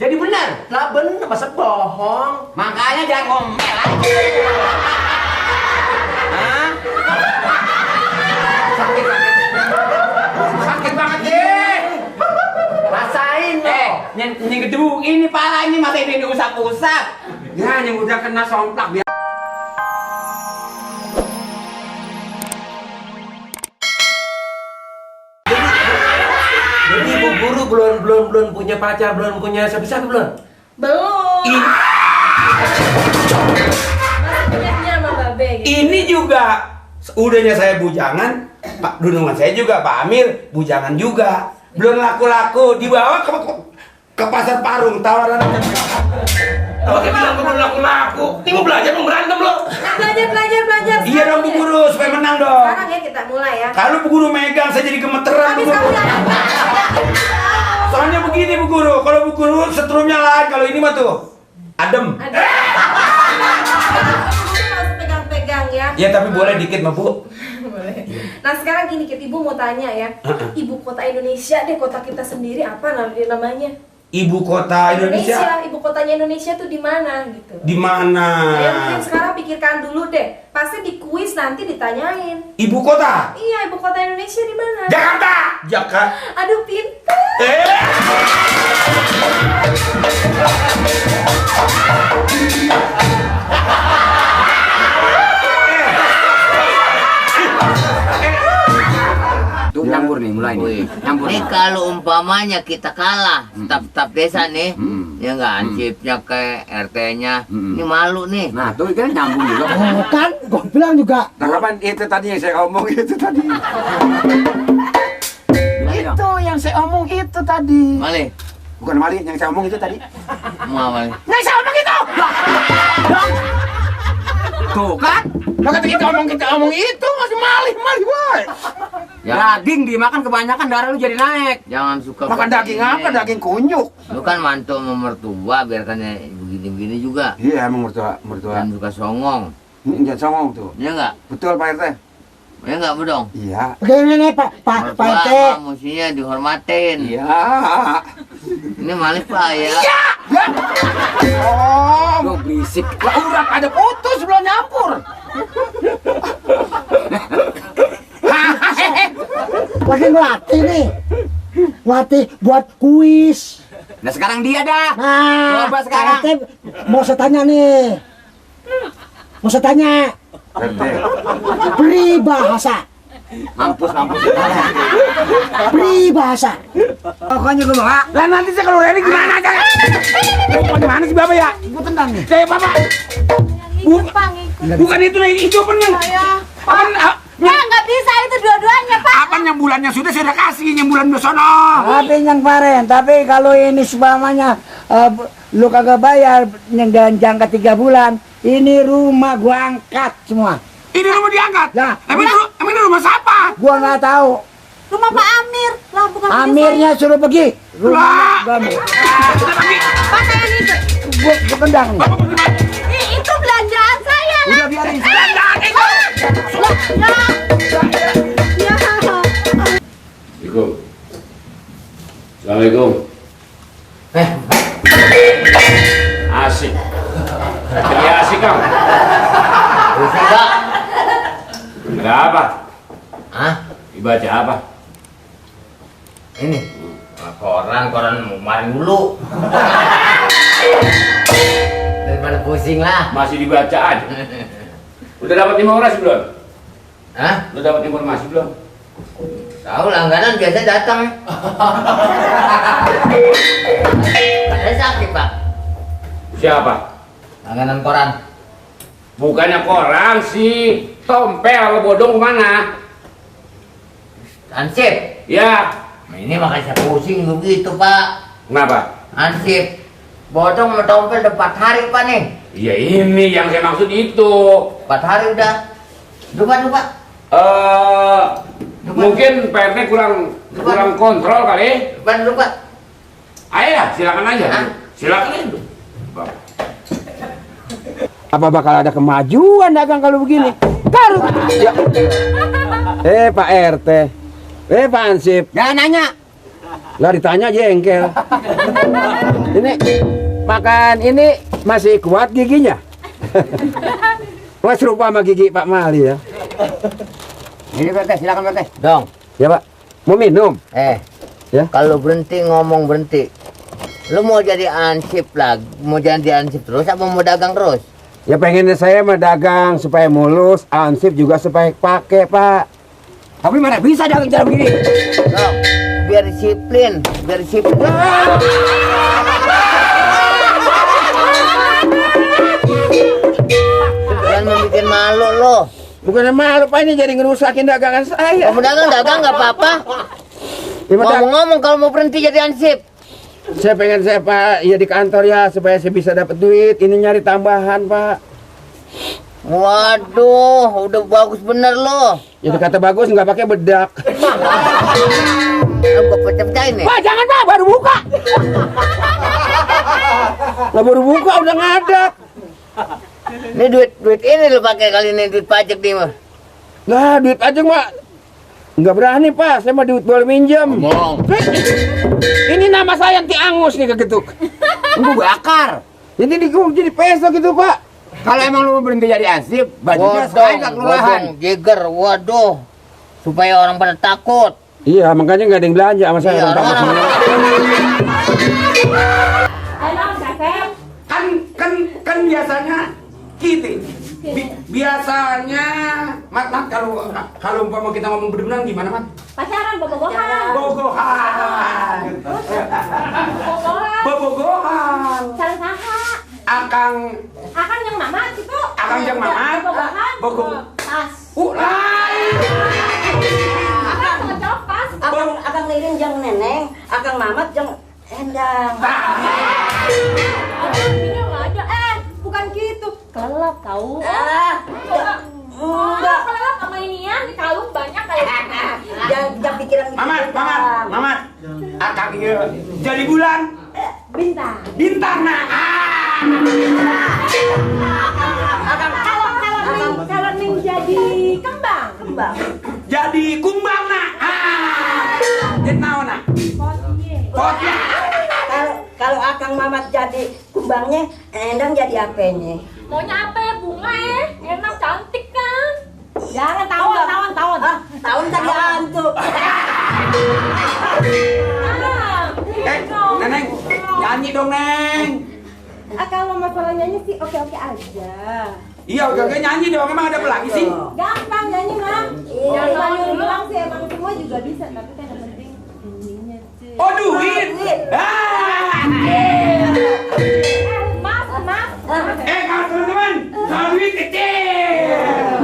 Jadi benar. Lah bener, masa bohong? Makanya jangan ngomel. Hah? Sakit banget deh. Rasain lo. Yang gedung ini pala ini masa ini diusap-usap. Ya, yang udah kena somplak biar. Jadi ibu guru belum punya pacar, belum punya siapa-siapa belum? Belum. Masih punyanya sama Babe gitu. Ini juga udahnya saya bujangan, Pak Dunungan saya juga, Pak Amir bujangan juga. Belum laku-laku, dibawa ke pasar Parung tawaran. Pakai bilang belum laku-laku. Ini mau belajar mau berantem lo. Belajar. Iya dong Bu Guru, supaya menang dong. Sekarang ya kita mulai ya. Kalau Bu Guru megang saya jadi gemeteran Bu Guru. Soalnya begini Bu Guru, kalau Bu Guru setrumnya lain, kalau ini mah tuh adem. Ada. Harus pegang-pegang ya. Ya tapi boleh dikit mah Bu. Boleh. Nah sekarang gini Kit, Ibu mau tanya ya. Ibu kota Indonesia deh, kota kita sendiri apa namanya? Ibu kota Indonesia. Ibu kotanya Indonesia tuh di mana gitu? Di mana? Ya mungkin sekarang pikirkan dulu deh. Pasti di kuis nanti ditanyain. Ibu kota? Iya, ibu kota Indonesia di mana? Jakarta. Jakarta. Aduh, pintar. Tuh nyampur nih, mulai nih. Nyampur. Nih kalau umpamanya kita kalah staf-staf desa nih, ya nggak ansipnya ke RT-nya, ini malu nih. Nah, tuh kan nyambung juga. Oh, kan, gue bilang juga. Nah, kapan itu tadi yang saya omong itu tadi? Itu yang saya omong itu tadi. Malih, Bukan Mali, yang saya omong itu tadi. mau Malih. Yang saya omong itu. Tuh kan? Nah, kata kita omong itu masih Mali boy. Ya, Daging dimakan kebanyakan darah lu jadi naik. jangan suka Makan daging begini. apa? Daging kunyuk. Lu kan mantu sama mertua, biarkannya begini-begini juga. Iya, emang mertua. Dan suka songong, Jangan songong tuh. ya nggak? Betul Pak RT. Ya nggak bedong. Iya. Begini nih Pak Mertua RT. mah mestinya dihormatin. Iya. Ini Malih Pak ya. Oh, lu berisik. Lah urat ada putus belum nyampur. Lagi ngelatih nih. Ngelatih buat kuis. Nah sekarang dia dah. Nah, Coba sekarang. Pak RT mau saya tanya nih. Mau saya tanya. RT. Peribahasa. Mampus. Peribahasa. Pokoknya gue mau. Lah nanti saya kalau ini gimana aja? Mau gimana sih Bapak ya? Gue tendang nih. Saya Bapak. Bukan itu nih, itu apa nih? Ya nggak bisa itu dua-duanya Pak. Apa yang bulannya sudah saya udah kasih, yang bulan besono. Tapi yang Paren, tapi kalau ini sebamanya lu kagak bayar yang jangka 3 bulan, ini rumah gua angkat semua. Ini rumah diangkat. Lah, Emang ini rumah siapa? Gua nggak tahu. Rumah Pak Amir. Lah bukan punya Amirnya suruh pergi. Lah. Rumah gua ambil. saya. Pak saya itu. Gua tendang nih. Itu belanjaan saya. Udah biarin. Ya. Assalamualaikum. Asik. Jadi asik kamu. Bisa nggak? Ada apa? Hah? Dibaca apa? Ini koran kemarin dulu. Daripada pusing lah. Masih dibaca aja. Udah dapat informasi belum? Hah? Udah dapat informasi belum? Tahu langganan biasa datang. Saya sakit Pak. Siapa? Langganan koran. Bukannya koran sih. Tompel apa bodong kemana? Ansip. Ya. Nah, ini makanya saya pusing begitu Pak. Kenapa? Ansip. Bodong sama tompel udah 4 hari Pak nih. Ya ini yang saya maksud itu. 4 hari udah. Lupa. Mungkin Pak RT kurang kontrol kali. Lupa. Ayo ya, silakan aja. Hah? Silakan aja. Apa bakal ada kemajuan dagang kalau begini? Taruh. Ya. Pak RT. Pak Ansip. Jangan nanya. Lah ditanya jengkel. Ini makan ini masih kuat giginya? Wah serupa sama gigi Pak Mali ya. Ini Pak, silakan Pak. Dong. Ya Pak, mau minum? Ya. Kalau berhenti ngomong berhenti. Lu mau jadi ansip lagi, mau jadi ansip terus apa mau dagang terus? Ya pengennya saya mah dagang supaya mulus, ansip juga supaya pakai Pak. Tapi mana bisa dagang cara begini? Dong, biar disiplin, biar disiplin. Jangan membuat malu lo. Bukannya malu Pak, ini jadi ngerusakin dagangan saya. Kamu dagang nggak apa-apa. Ya, Pak, Ngomong-ngomong kalau mau berhenti jadi ansip. saya pengen saya Pak ya di kantor ya supaya saya bisa dapat duit. Ini nyari tambahan Pak. Waduh, udah bagus bener lo. Jadi kata bagus nggak pakai bedak. Gue pecah-pecahin nih. Pak jangan Pak, baru buka. Lah baru buka udah ngadak. Ini duit ini lo pakai kali ini, duit pajak nih mah. Lah duit aja Mak. Nggak berani Pak, saya mah duit boleh minjem. Ini nama saya Anti Angus nih kegetuk. Gue bakar. Jadi jadi peso gitu Pak. Kalau emang lu berhenti jadi ansip, bajunya sekali ke kelurahan. Jeger, waduh. Supaya orang pada takut. Iya makanya nggak ada yang belanja sama saya. Iya, orang-orang. Kan biasanya gitu. Biasanya, Mat kalau umpama kita ngomong berenang gimana, Mat? Pacaran, bobogohan. Bogohan. Bobogohan. Salah saha. Akang Yang mama itu. yang mama. Bobogohan. Bogo. Pas. Lain. Cocok pas. Akang lirin jeung neneng, akang mamat jeung endang. Bukan gitu. Kelelep tahu. Enggak. Kelelep sama inian di kalung banyak kayak. Jangan pikiran gitu. Mamat. Akang ieu jadi bulan. Bintang nah. Kalau ning jadi kembang. Jadi kumbang nah. Jadi naon nah? Potnya. Kalau akang mamat jadi kumbangnya, endang jadi apenya? Maunya apa ya bunga ya? Enak cantik kan? Jangan tawon. Tahun tadi antuk. Neneng, nyanyi dong, Neng. Kalau masalah nyanyi sih oke-oke aja. Iya, oke nyanyi dong. Emang ada apa lagi sih? Gampang nyanyi mah. Iya. Yang mau bilang sih emang semua juga bisa, tapi kan yang penting ininya sih. Oh, duit. Mas. Kalau teman-teman, soal duit kecil.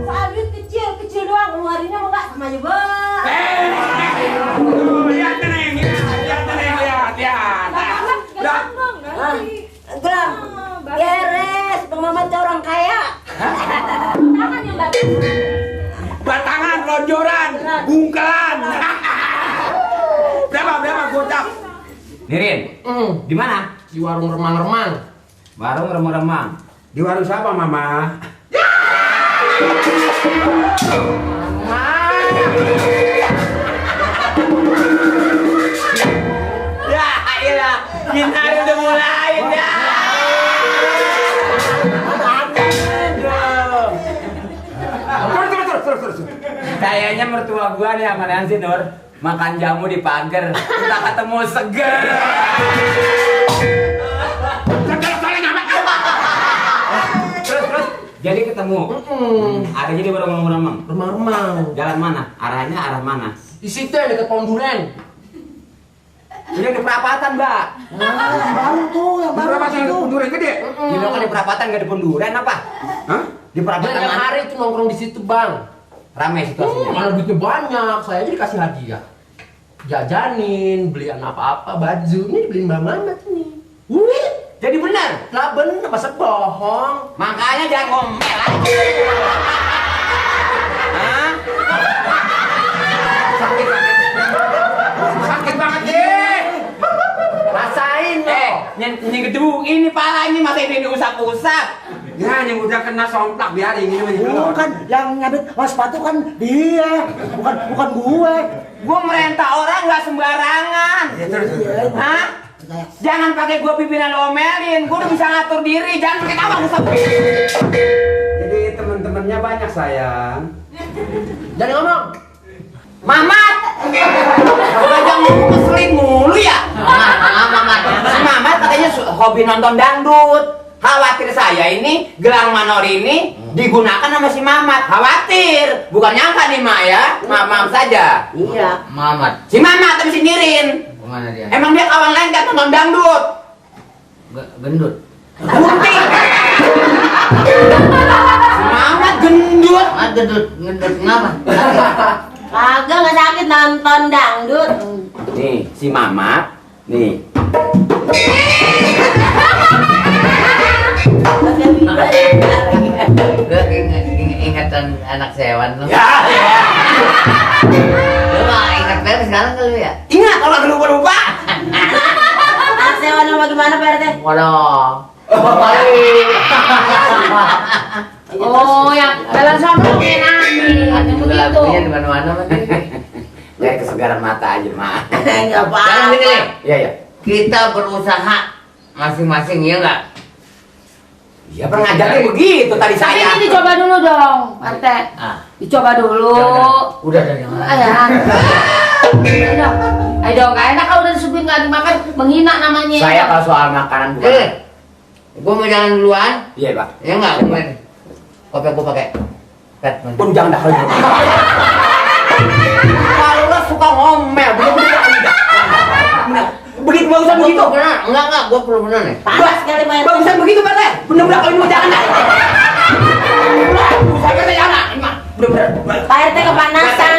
Soal duit kecil doang, ngeluarinnya mau nggak sama juga. Lihat, Neng. Lihat. Gelang. Beres, pengamat orang kaya. Tangan yang bagus. Batangan, lonjoran, bungkelan. Berapa gocap? Nirin, di mana? Di warung remang-remang. Warung remang-remang. Di warung siapa Mama? Ya, iyalah. Kita udah mulai ya. Terus. Kayaknya mertua gua nih sama Nancy Nur makan jamu di pagar. Kita ketemu seger. Terus. Jadi ketemu. Adanya di warung remang-remang. Remang-remang. Jalan mana? Arahnya arah mana? Di situ yang dekat pohon duren. Ini di perapatan, Mbak. Baru tuh, yang baru Berapa itu. penduren gede? Di kan di perapatan nggak di penduren apa? Hah? Di perapatan Yang mana? hari itu nongkrong di situ, Bang. Rame situasinya. Mana duitnya banyak, saya aja dikasih hadiah. Jajanin, beliin apa-apa, baju. Ini dibeliin Mbak Mamat nih. Wih, Jadi benar. lah bener, masa bohong? Makanya jangan ngomel aja. Hah? Sakit banget deh. Rasain loh. Ini gedung ini pala ini masih ini usap-usap. Ya, yang udah kena somplak biarin ini mah. Bukan, yang nyabit sepatu kan dia, bukan gue. Gue merintah orang nggak sembarangan. Hah? Jangan pakai gue pimpinan lo omelin. Gue udah bisa ngatur diri. Jangan pakai tawa Gustaf. Jadi teman-temannya banyak sayang. Jadi ngomong. Mamat. Udah jangan ngomong keselin mulu ya. Mamat. Si Mamat katanya hobi nonton dangdut. Khawatir saya ini gelang manor ini digunakan sama si Mamat. Khawatir. Bukan nyangka nih Mak ya. Maaf saja. Iya. Mamat. Si Mamat tapi sindirin. Kemana dia? Emang dia kawan lain kan nonton dangdut. Gendut. Putih. Si Mamat gendut. Gendut kenapa? Kagak nggak sakit nonton dangdut. Nih, si Mamat. Nih. Lu ingatan anak sewan lu. Ya. Lu mah ingat banget sekarang kali ya? Ingat kalau aku lupa. Anak sewa nama gimana Pak RT? Waduh. Oh, yang jalan sama enak nih, yang Juga begitu. lagunya di mana-mana mah. Nyari kesegaran mata aja, Mak. Enggak Sekarang gini nih, Iya, ya. kita berusaha masing-masing ya enggak? Ya pernah ngajarnya begitu tadi Tapi saya. ini dicoba dulu dong, Arte. Ah. Dicoba dulu. Udah jangan. Ayo. Ayo dong, gak enak kalau udah disuguhin nggak dimakan, menghina namanya. Saya kalau soal makanan bukan. Gua mau jalan duluan. Iya, Pak. Ya enggak? Kopi aku pakai. Pet. Pun jangan dah kalau gitu. Kalau lo suka ngomel, bener-bener enggak. Begitu bagusan begitu. Enggak, gua perlu bener nih. Panas sekali Pak RT. Bagusan begitu, Pak Teh. Bener-bener kalau ini jangan dah. Saya kata jangan. Bener-bener. Pak RT kepanasan.